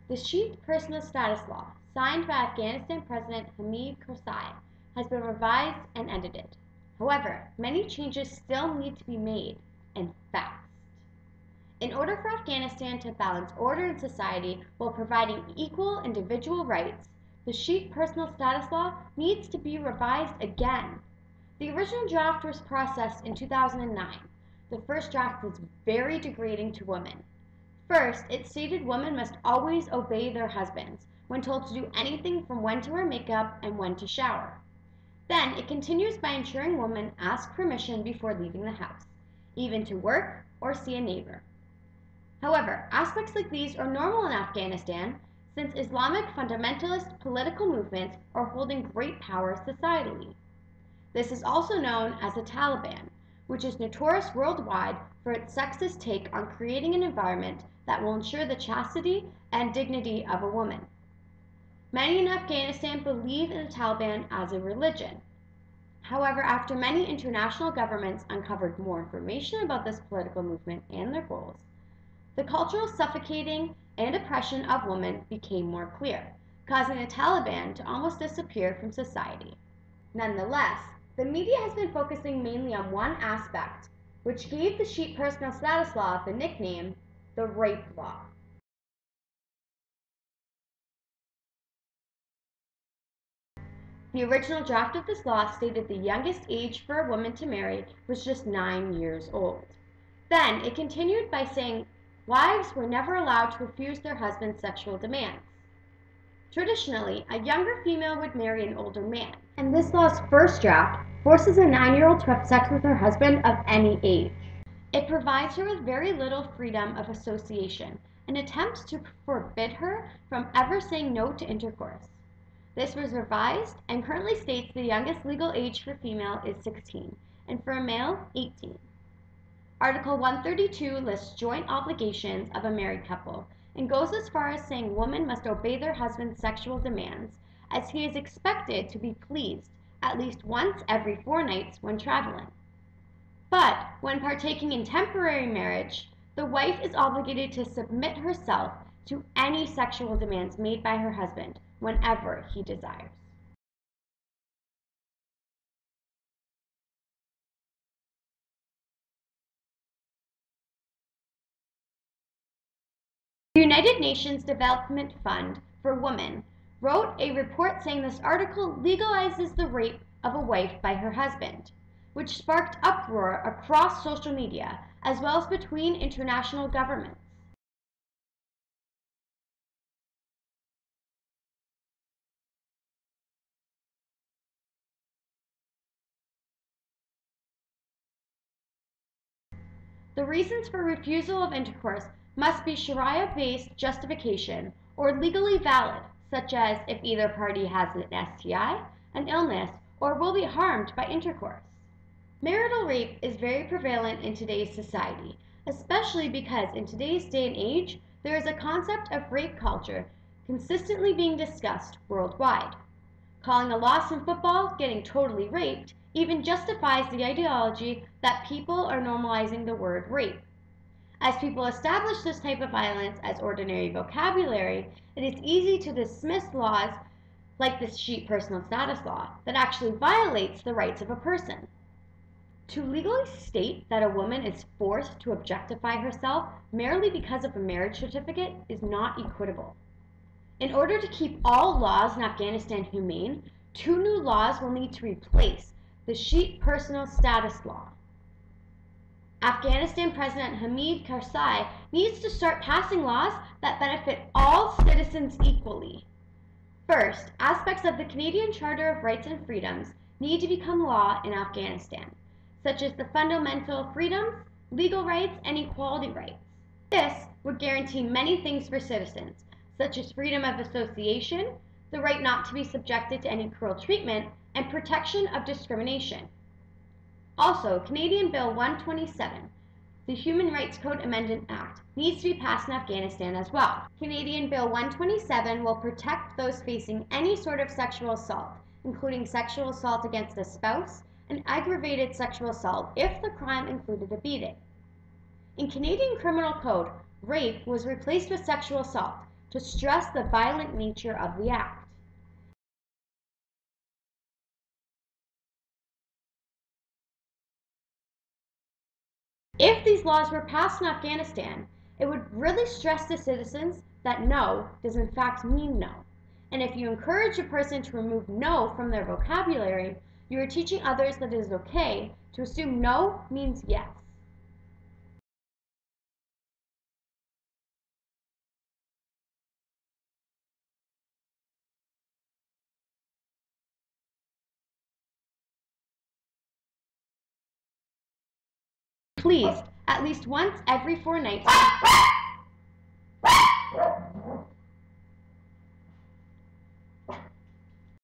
The Sheikh Personal Status Law, signed by Afghanistan President Hamid Karzai, has been revised and edited. However, many changes still need to be made, and fast. In order for Afghanistan to balance order in society while providing equal individual rights, the Sheikh Personal Status Law needs to be revised again. The original draft was processed in 2009. The first draft was very degrading to women. First, it stated women must always obey their husbands when told to do anything from when to wear makeup and when to shower. Then, it continues by ensuring women ask permission before leaving the house, even to work or see a neighbor. However, aspects like these are normal in Afghanistan since Islamic fundamentalist political movements are holding great power societally. This is also known as the Taliban, which is notorious worldwide for its sexist take on creating an environment that will ensure the chastity and dignity of a woman. Many in Afghanistan believe in the Taliban as a religion. However, after many international governments uncovered more information about this political movement and their goals, the cultural suffocating and oppression of women became more clear, causing the Taliban to almost disappear from society. Nonetheless, the media has been focusing mainly on one aspect, which gave the Sheikh Personal Status Law the nickname the Rape Law. The original draft of this law stated the youngest age for a woman to marry was just 9 years old. Then it continued by saying wives were never allowed to refuse their husband's sexual demands. Traditionally, a younger female would marry an older man, and this law's first draft forces a 9-year-old to have sex with her husband of any age. It provides her with very little freedom of association and attempts to forbid her from ever saying no to intercourse. This was revised and currently states the youngest legal age for female is 16 and for a male 18. Article 132 lists joint obligations of a married couple and goes as far as saying women must obey their husband's sexual demands as he is expected to be pleased at least once every 4 nights when traveling. But when partaking in temporary marriage, the wife is obligated to submit herself to any sexual demands made by her husband whenever he desires. The United Nations Development Fund for Women wrote a report saying this article legalizes the rape of a wife by her husband, which sparked uproar across social media as well as between international governments. The reasons for refusal of intercourse must be Sharia-based justification or legally valid, such as if either party has an STI, an illness, or will be harmed by intercourse. Marital rape is very prevalent in today's society, especially because in today's day and age, there is a concept of rape culture consistently being discussed worldwide. Calling a loss in football getting totally raped even justifies the ideology that people are normalizing the word rape. As people establish this type of violence as ordinary vocabulary, it is easy to dismiss laws like the Sheikh Personal Status Law that actually violates the rights of a person. To legally state that a woman is forced to objectify herself merely because of a marriage certificate is not equitable. In order to keep all laws in Afghanistan humane, 2 new laws will need to replace the Sheikh Personal Status Law. Afghanistan President Hamid Karzai needs to start passing laws that benefit all citizens equally. First, aspects of the Canadian Charter of Rights and Freedoms need to become law in Afghanistan, such as the fundamental freedoms, legal rights, and equality rights. This would guarantee many things for citizens, such as freedom of association, the right not to be subjected to any cruel treatment, and protection of discrimination. Also, Canadian Bill 127, the Human Rights Code Amendment Act, needs to be passed in Afghanistan as well. Canadian Bill 127 will protect those facing any sort of sexual assault, including sexual assault against a spouse and aggravated sexual assault if the crime included a beating. In Canadian Criminal Code, rape was replaced with sexual assault, to stress the violent nature of the act. If these laws were passed in Afghanistan, it would really stress the citizens that no does in fact mean no. And if you encourage a person to remove no from their vocabulary, you are teaching others that it is okay to assume no means yes. Please, at least once every 4 nights,